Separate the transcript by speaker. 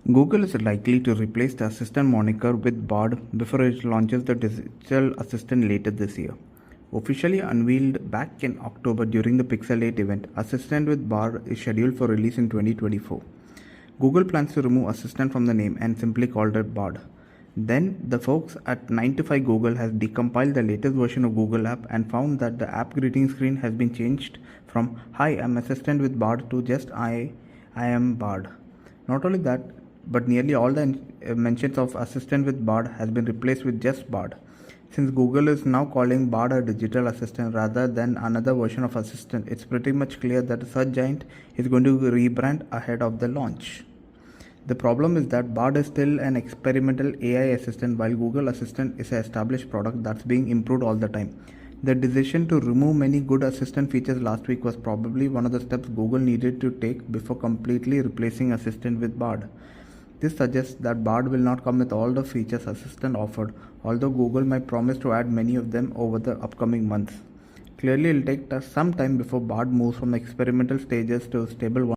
Speaker 1: Google is likely to replace the Assistant moniker with Bard before it launches the digital assistant later this year. Officially unveiled back in October during the Pixel 8 event, Assistant with Bard is scheduled for release in 2024. Google plans to remove Assistant from the name and simply called it Bard. Then, the folks at 9to5 Google has decompiled the latest version of Google app and found that the app greeting screen has been changed from "Hi, I'm Assistant with Bard" to just I am Bard. Not only that, but nearly all the mentions of Assistant with Bard has been replaced with just Bard. Since Google is now calling Bard a digital assistant rather than another version of Assistant, it's pretty much clear that the search giant is going to rebrand ahead of the launch. The problem is that Bard is still an experimental AI assistant while Google Assistant is an established product that's being improved all the time. The decision to remove many good assistant features last week was probably one of the steps Google needed to take before completely replacing Assistant with Bard. This suggests that Bard will not come with all the features Assistant offered, although Google might promise to add many of them over the upcoming months. Clearly, it will take some time before Bard moves from the experimental stages to stable one.